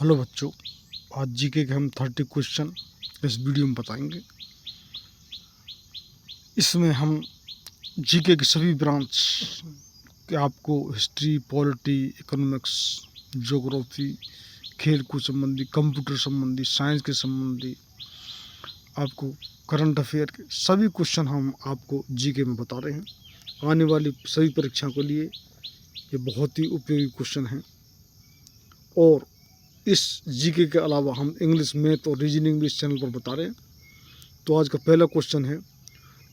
Hello बच्चों, आज GK के हम 30 क्वेश्चन इस वीडियो में बताएंगे। इसमें हम जीके की सभी ब्रांच के आपको हिस्ट्री, पॉलिटी, इकोनॉमिक्स, ज्योग्राफी, खेल कूद संबंधी, कंप्यूटर संबंधी, साइंस के संबंधी, आपको करंट अफेयर के सभी क्वेश्चन हम आपको जीके में बता रहे हैं। आने वाली सभी परीक्षाओं के लिए ये बहुत ही उपयोगी क्वेश्चन हैं। और इस जीके के अलावा हम इंग्लिश, मैथ और रीजनिंग भी इस चैनल पर बता रहे हैं। तो आज का पहला क्वेश्चन है,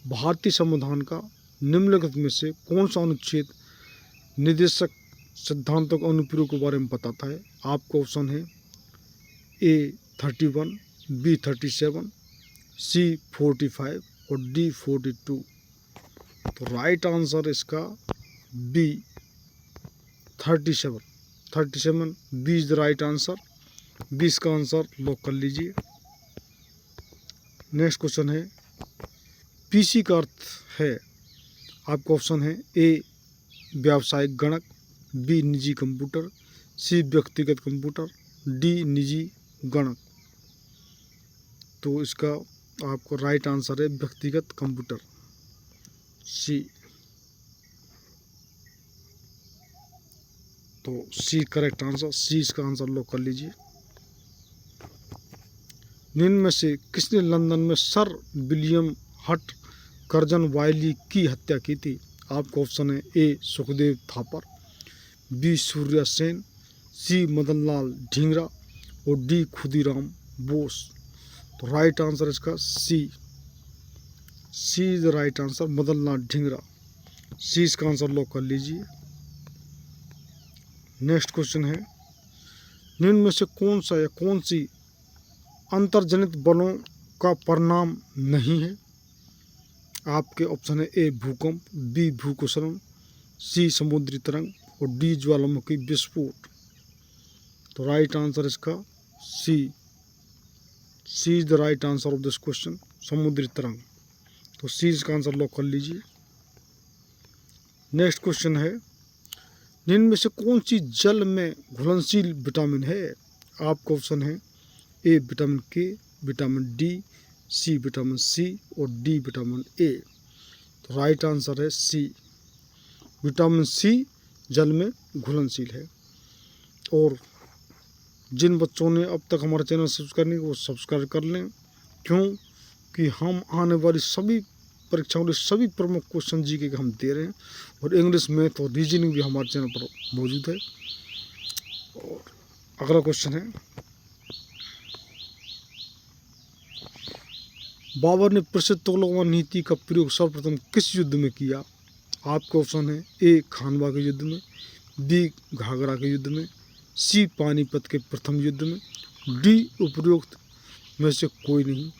भारतीय संविधान का निम्नलिखित में से कौन सा अनुच्छेद निर्देशक सिद्धांतों के अनुप्रयोग के बारे में बताता है। आपका ऑप्शन है ए 31, बी 37, सी 45 और डी 42। तो राइट आंसर इसका B 37। 37 B is the right answer. 20 का आंसर लॉक कर लीजिए। नेक्स्ट क्वेश्चन है, पीसी का अर्थ है। आपका ऑप्शन है ए व्यावसायिक गणक, बी निजी कंप्यूटर, सी व्यक्तिगत कंप्यूटर, डी निजी गणक। तो इसका आपको राइट आंसर है व्यक्तिगत कंप्यूटर, सी। तो सी करेक्ट आंसर, सी इसका आंसर लॉक कर लीजिए। निम्न में से किसने लंदन में sir William Hutt Curzon Wyllie की हत्या की थी। आपका ऑप्शन है A Sukhdev Thapar, B Surya Sen, C Madanlal Dhingra और डी खुदीराम बोस। तो राइट आंसर इसका C is the right answer, Madanlal Dhingra. C इसका आंसर लॉक कर लीजिए। नेक्स्ट क्वेश्चन है, निम्न में से कौन सा या कौन सी अंतर्जनित बलों का परिणाम नहीं है। आपके ऑप्शन है ए भूकंप, बी भूस्खलन, सी समुद्री तरंग और डी ज्वालामुखी विस्फोट। तो राइट आंसर इसका C is the right answer of this question, समुद्री तरंग। तो सी इसका आंसर लॉक कर लीजिए। नेक्स्ट क्वेश्चन है, निम्न में से कौन सी जल में घुलनशील विटामिन है। आपका ऑप्शन है A vitamin K, vitamin D, C vitamin C और डी विटामिन ए। तो राइट आंसर है सी, विटामिन सी जल में घुलनशील है। और जिन बच्चों ने अब तक हमारा चैनल सब्सक्राइब नहीं किया वो सब्सक्राइब कर लें, क्योंकि हम आने वाली सभी परीक्षाओं के सभी प्रमुख क्वेश्चन जीके के हम दे रहे हैं। और इंग्लिश, मैथ और रीजनिंग भी हमारे चैनल पर मौजूद है। और अगला क्वेश्चन है, बाबर ने प्रसिद्ध तुगलक नीति का प्रयोग सर्वप्रथम किस युद्ध में किया। आपका ऑप्शन है ए खानवा के युद्ध में, बी घाघरा के युद्ध में, सी पानीपत के प्रथम युद्ध में, डी उपरोक्त में से कोई नहीं।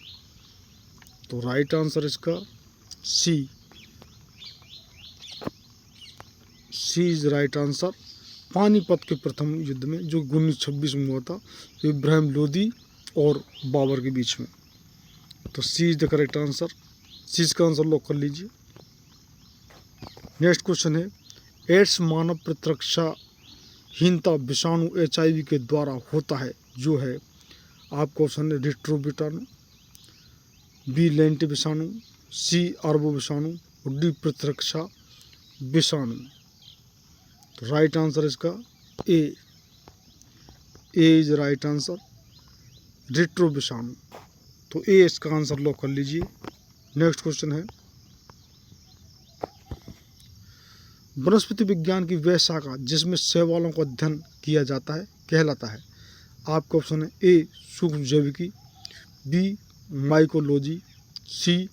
तो राइट आंसर इसका C is right answer, Panipat के प्रथम युद्ध में, जो 1926 में हुआ था, इब्राहिम लोदी और बाबर के बीच में। तो सी इज द करेक्ट आंसर, सी इसका आंसर लॉक कर लीजिए। नेक्स्ट क्वेश्चन है, एड्स मानव प्रतिरक्षाहीनता विषाणु HIV के द्वारा होता है, जो है। आपका ऑप्शन है रेट्रोविटाणु, बी लेंट विषाणु, सी आर्बो विषाणु और डी प्रतिरक्षा विषाणु। तो राइट आंसर इसका A is right answer, retro विषाणु। तो ए इसका आंसर लॉक कर लीजिए। नेक्स्ट क्वेश्चन है, वनस्पति विज्ञान की वह शाखा जिसमें शैवालों का अध्ययन किया जाता है कहलाता है। आपका ऑप्शन है ए सूक्ष्म जैविकी, बी माइकोलॉजी, सी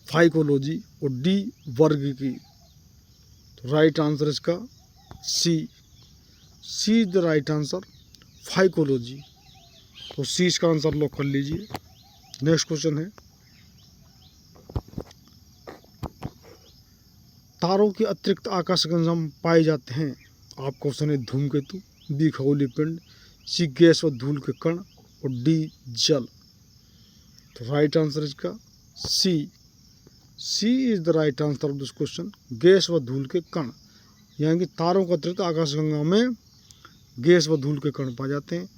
फाइकोलॉजी और डी वर्गिकी। तो राइट आंसर इसका C is the right answer, phycology. तो सी इसका आंसर लॉक कर लीजिए। नेक्स्ट क्वेश्चन है, तारों के अतिरिक्त आकाशीय गंधम पाए जाते हैं। आपका ऑप्शन है धूमकेतु, बी खगोलीय पिंड, सी गैस व धूल के कण और डी जल। तो राइट आंसर इसका C is the right answer of this question, गैस व धूल के कण। यानी कि तारों के अतिरिक्त आकाशगंगा में गैस व धूल के कण पाए जाते हैं।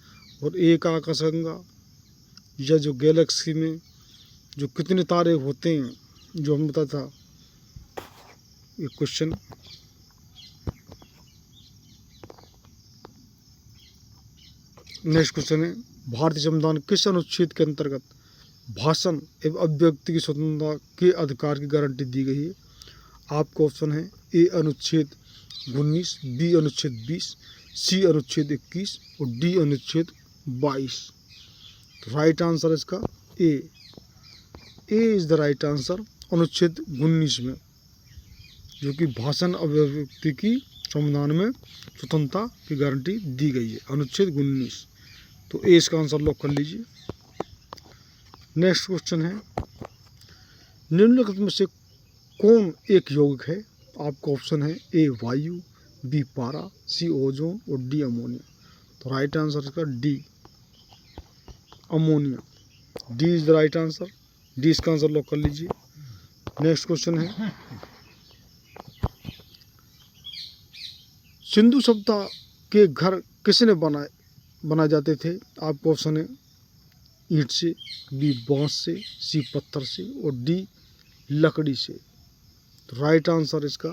और एक आकाशगंगा या जो गैलेक्सी में जो कितने तारे होते हैं, जो हम बताया था ये क्वेश्चन। नेक्स्ट क्वेश्चन है, भारतीय संविधान किस अनुच्छेद के अंतर्गत भाषण एवं अभिव्यक्ति की स्वतंत्रता के अधिकार की गारंटी दी गई है? आपका ऑप्शन है ए अनुच्छेद 19, बी अनुच्छेद 20, सी अनुच्छेद 21 और डी अनुच्छेद 22। तो राइट आंसर इसका A is the right answer. अनुच्छेद 19 में, जो कि भाषण अभिव्यक्ति की संविधान में स्वतंत्रता की गारंटी दी गई है, अनुच्छेद 19। तो ए इसका आंसर लॉक कर लीजिए। नेक्स्ट क्वेश्चन है, निम्नलिखित में से कौन एक यौगिक है? आपका ऑप्शन है ए वायु, बी पारा, सी ओजोन और डी अमोनिया। तो राइट आंसर इसका D ammonia. D is the right answer. D इसका आंसर लॉक कर लीजिए। नेक्स्ट क्वेश्चन है, सिंधु सभ्यता के घर किसने बनाए जाते थे? आपको ऑप्शन है ईंट से, बी बांस से, सी पत्थर से और डी लकड़ी से। तो राइट आंसर इसका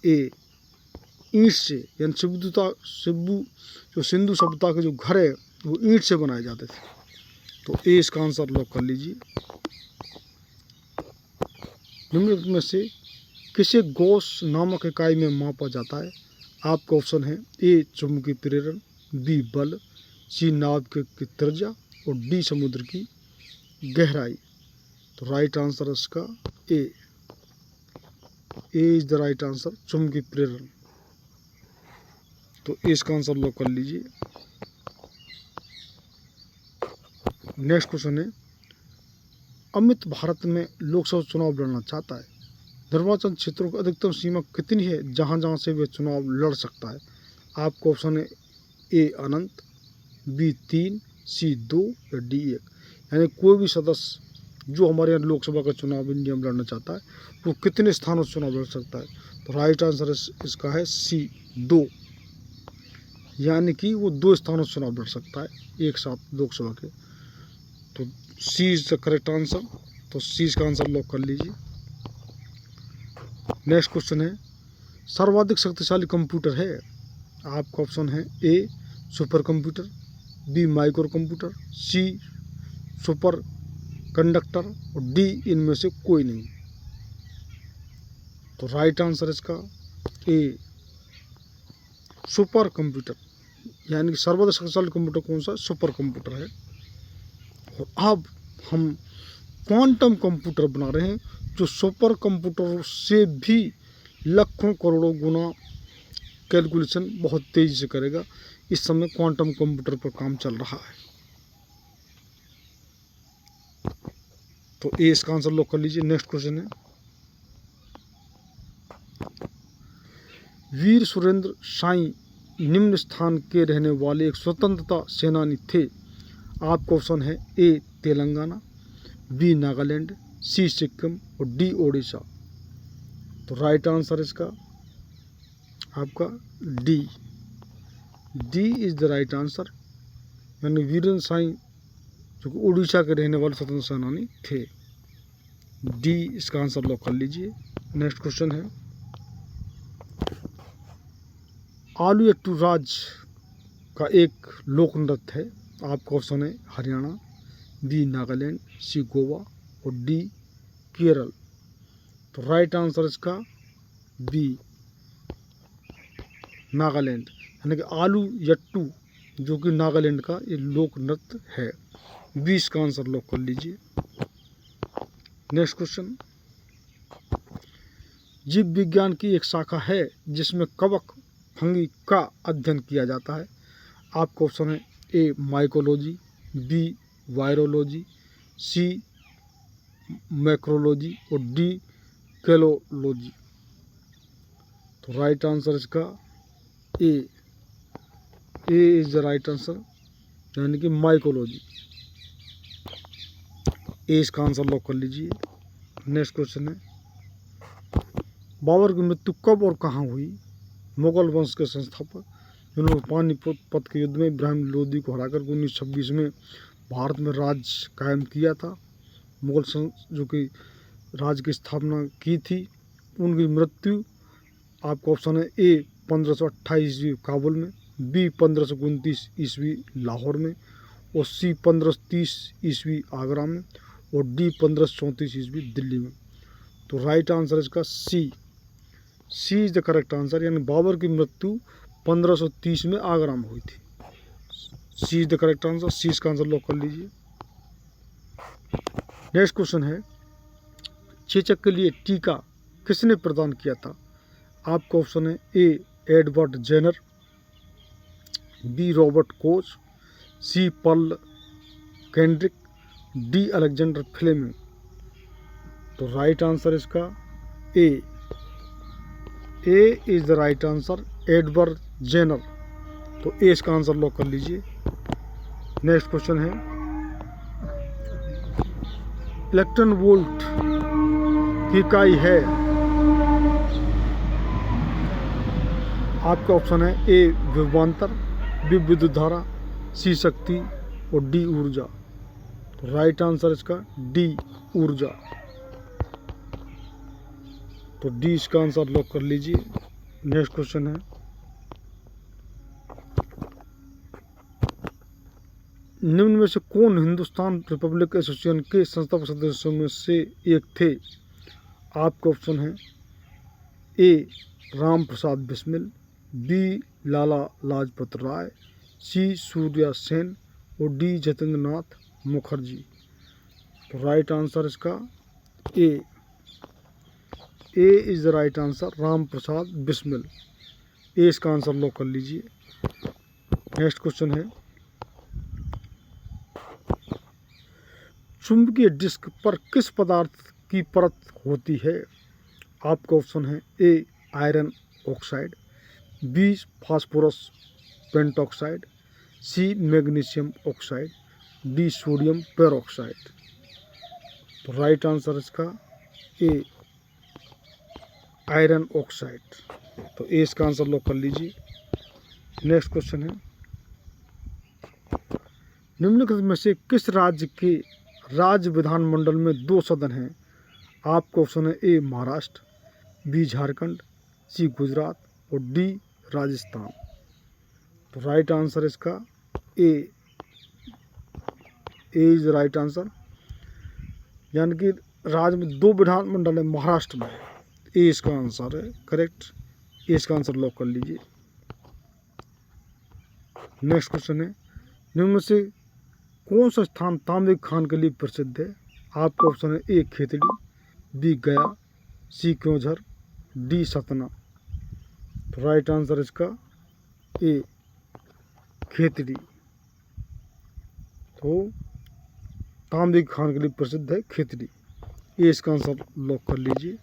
ए ईंट से, यानी सिंधु सभ्यता के जो घर है वो ईंट से बनाए जाते थे। तो ए इसका आंसर लॉक कर लीजिए। निम्नलिखित में से किसे गॉस नामक इकाई में मापा जाता है? आपका ऑप्शन है ए चुंबकीय प्रेरण, बी बल, सी नाव की त्रिज्या और डी समुद्र की गहराई। तो राइट आंसर इसका A is the right answer, चुंबकीय प्रेरण। तो ए इसका आंसर लॉक कर लीजिए। नेक्स्ट क्वेश्चन है, अमित भारत में लोकसभा चुनाव लड़ना चाहता है, निर्वाचन क्षेत्रों की अधिकतम सीमा कितनी है जहां जहां से वे चुनाव लड़ सकता है? आपका ऑप्शन है ए अनंत, बी 3, सी 2 या डी 1। यानी कोई भी सदस्य जो हमारे यहाँ लोकसभा का चुनाव इंडिया में लड़ना चाहता है वो कितने स्थानों से चुनाव लड़ सकता है? तो राइट आंसर इसका है सी 2, यानी कि वो 2 स्थानों से चुनाव लड़ सकता है एक साथ लोकसभा के। तो सी इज द करेक्ट आंसर। तो सी इसका आंसर लॉक कर लीजिए। नेक्स्ट क्वेश्चन है, सर्वाधिक शक्तिशाली कंप्यूटर है? आपका ऑप्शन है A supercomputer, B microcomputer, C superconductor और डी इनमें से कोई नहीं। तो राइट आंसर इसका ए सुपर कंप्यूटर, यानी कि सर्वाधिक शक्तिशाली कंप्यूटर कौन सा? सुपर कंप्यूटर है। और अब हम क्वांटम कंप्यूटर बना रहे हैं जो सुपर कंप्यूटर से भी लाखों करोड़ों गुना कैलकुलेशन बहुत तेज़ी से करेगा। इस समय क्वांटम कंप्यूटर पर काम चल रहा है। तो ए इसका आंसर लॉक कर लीजिए। नेक्स्ट क्वेश्चन है, वीर सुरेंद्र साई निम्न स्थान के रहने वाले एक स्वतंत्रता सेनानी थे। आपका ऑप्शन है ए तेलंगाना, बी नागालैंड, सी सिक्किम और डी ओडिशा। तो राइट आंसर इसका आपका D is the right answer, यानी वीरेंद्र साई जो कि उड़ीसा के रहने वाले स्वतंत्रता सेनानी थे। डी इसका आंसर लॉक कर लीजिए। नेक्स्ट क्वेश्चन है, आलू राज का एक लोक नृत्य है। आपका ऑप्शन है हरियाणा, बी नागालैंड, सी गोवा और डी केरल। तो राइट आंसर इसका बी नागालैंड, यानी कि आलू यट्टू जो कि नागालैंड का ये लोक नृत्य है। बी इसका आंसर लॉक कर लीजिए। नेक्स्ट क्वेश्चन, जीव विज्ञान की एक शाखा है जिसमें कवक फंगी का अध्ययन किया जाता है। आपका ऑप्शन है ए माइकोलॉजी, बी वायरोलॉजी, सी मैक्रोलॉजी और डी कैलोलॉजी। तो राइट आंसर इसका A is the right answer, यानी कि माइकोलॉजी। ए इसका आंसर लॉक कर लीजिए। नेक्स्ट क्वेश्चन है, बाबर की मृत्यु कब और कहाँ हुई? मुगल वंश के संस्थापक जिन्होंने पानीपत के युद्ध में इब्राहिम लोदी को हराकर 1926 में भारत में राज कायम किया था। मुगल जो कि राज की स्थापना की थी। उनकी मृत्यु आपका ऑप्शन है ए 1528 ईस्वी काबुल में, बी 1529 ईस्वी लाहौर में, और सी 1530 ईस्वी आगरा में, और डी 1534 ईस्वी दिल्ली में। तो राइट आंसर इसका C is the correct answer, यानी बाबर की मृत्यु 1530 में आगरा में हुई थी। सी इज द करेक्ट आंसर, सी इसका आंसर लॉक कर लीजिए। नेक्स्ट क्वेश्चन है, चेचक के लिए टीका किसने प्रदान किया था? आपका ऑप्शन है A Edward Jenner, B Robert Koch, C Pearl Kendrick, D Alexander Fleming. तो राइट आंसर इसका A is the right answer, Edward Jenner. तो ए इसका आंसर लॉक कर लीजिए। नेक्स्ट क्वेश्चन है, इलेक्ट्रॉन वोल्ट की इकाई है? आपका ऑप्शन है ए विभवांतर, बी विद्युत धारा, सी शक्ति, और डी ऊर्जा। तो राइट आंसर इसका डी ऊर्जा। तो डी इसका आंसर लॉक कर लीजिए। नेक्स्ट क्वेश्चन है, निम्न में से कौन हिंदुस्तान रिपब्लिक एसोसिएशन के संस्थापक सदस्यों में से एक थे? आपका ऑप्शन है A Ram Prasad Bismil, B Lala Lajpat Rai, C Surya Sen, और डी जतेंद्र नाथ मुखर्जी। तो राइट आंसर इसका A is the right answer, Ram Prasad Bismil. A इसका आंसर लॉक कर लीजिए। नेक्स्ट क्वेश्चन है, चुंबकीय डिस्क पर किस पदार्थ की परत होती है? आपका ऑप्शन है A iron oxide, B phosphorus pentoxide, C magnesium oxide, D sodium peroxide. तो राइट आंसर इसका ए आयरन ऑक्साइड। तो ए इसका आंसर लॉक कर लीजिए। नेक्स्ट क्वेश्चन है, निम्नलिखित में से किस राज्य के राज्य विधानमंडल में 2 सदन हैं? आपका ऑप्शन है ए महाराष्ट्र, बी झारखंड, सी गुजरात, और डी राजस्थान। तो राइट आंसर इसका ए इज राइट आंसर, यानी कि राज्य में 2 विधानमंडल है महाराष्ट्र में। ए इसका आंसर है करेक्ट। ए इसका आंसर लॉक कर लीजिए। नेक्स्ट क्वेश्चन है, निम्न में से कौन सा स्थान तांबे की खान के लिए प्रसिद्ध है? आपका ऑप्शन है ए खेतड़ी, बी गया, सी क्योंझर, डी सतना। तो राइट आंसर इसका ए खेतड़ी। तो तांबे की खान के लिए प्रसिद्ध है खेतड़ी। ए इसका आंसर लॉक कर लीजिए।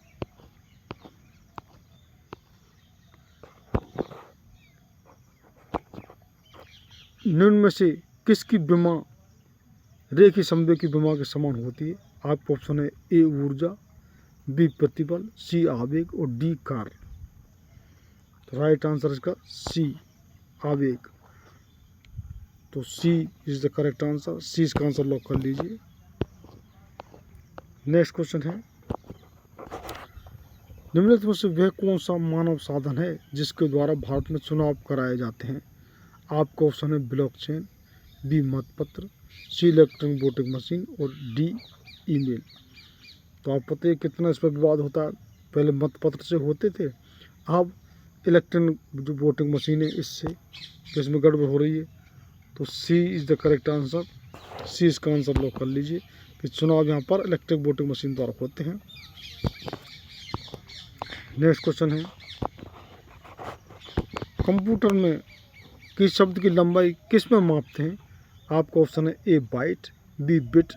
निम्न में से किसकी विमा रेखी संवेग की विमा के समान होती है? आपका ऑप्शन है ए ऊर्जा, बी प्रतिबल, सी आवेग, और डी कार्य। तो राइट आंसर इसका सी आवेग। तो सी इज द करेक्ट आंसर, सी इसका आंसर लॉक कर लीजिए। नेक्स्ट क्वेश्चन है, निम्नलिखित में से वह कौन सा मानव साधन है जिसके द्वारा भारत में चुनाव कराए जाते हैं? आपका ऑप्शन है ब्लॉकचेन, बी मतपत्र, सी इलेक्ट्रॉनिक वोटिंग मशीन, और डी ईमेल। तो आप पता है कितना इस पर विवाद होता है। पहले मतपत्र से होते थे, अब इलेक्ट्रॉनिक जो वोटिंग मशीन है इससे, तो इसमें गड़बड़ हो रही है। तो सी इज़ द करेक्ट आंसर, सी इसका आंसर लॉक कर लीजिए कि चुनाव यहाँ पर इलेक्ट्रिक वोटिंग मशीन द्वारा होते हैं। नेक्स्ट क्वेश्चन है, कंप्यूटर में किस शब्द की लंबाई किस में मापते हैं? आपका ऑप्शन है A byte, B bit,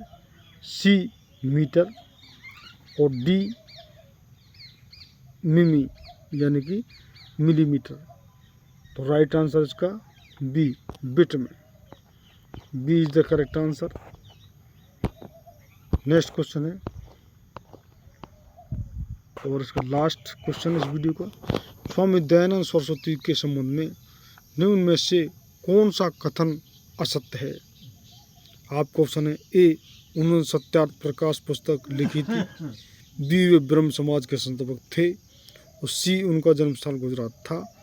C meter, और डी मिमी यानी कि मिलीमीटर। तो राइट आंसर इसका बी बिट में, B is the correct answer. Next question है और इसका लास्ट क्वेश्चन इस वीडियो का, स्वामी दयानंद सरस्वती के संबंध में निम्न में से कौन सा कथन असत्य है? आपका ऑप्शन है ए, उन्होंने सत्यार्थ प्रकाश पुस्तक लिखी थी, बी, वे ब्रह्म समाज के संस्थापक थे, और सी, उनका जन्म स्थल गुजरात था,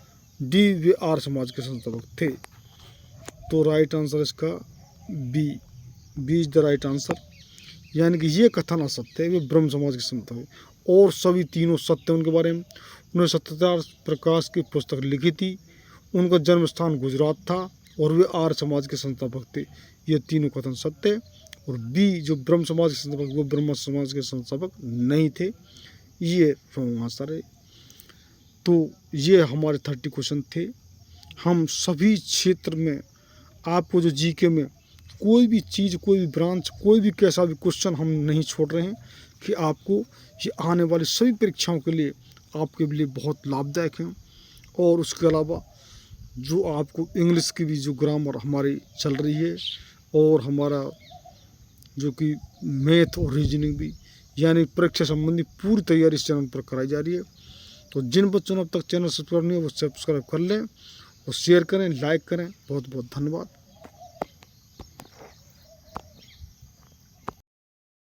डी, वे आर्य समाज के संस्थापक थे। तो राइट आंसर इसका B is the right answer. यानी कि ये कथन असत्य है, वे ब्रह्म समाज के संस्थापक, और सभी तीनों सत्य उनके बारे में। उन्होंने सत्यार्थ प्रकाश की पुस्तक लिखी थी, उनका जन्म स्थान गुजरात था, और वे आर्य समाज के संस्थापक थे। ये तीनों कथन सत्य है। और बी, जो ब्रह्म समाज के संस्थापक, वो ब्रह्म समाज के संस्थापक नहीं थे, ये रॉन्ग आंसर है। तो ये हमारे 30 क्वेश्चन थे। हम सभी क्षेत्र में आपको जो जीके में कोई भी चीज़, कोई भी ब्रांच, कोई भी कैसा भी क्वेश्चन हम नहीं छोड़ रहे हैं कि आपको ये आने वाली सभी परीक्षाओं के लिए आपके लिए बहुत लाभदायक हैं। और उसके अलावा जो आपको इंग्लिश की भी जो ग्रामर हमारी चल रही है, और हमारा जो कि मैथ और रीजनिंग भी, यानी परीक्षा संबंधी पूरी तैयारी इस चैनल पर कराई जा रही है। तो जिन बच्चों ने अब तक चैनल सब्सक्राइब नहीं है वो सब्सक्राइब कर लें, और शेयर करें, लाइक करें। बहुत बहुत धन्यवाद।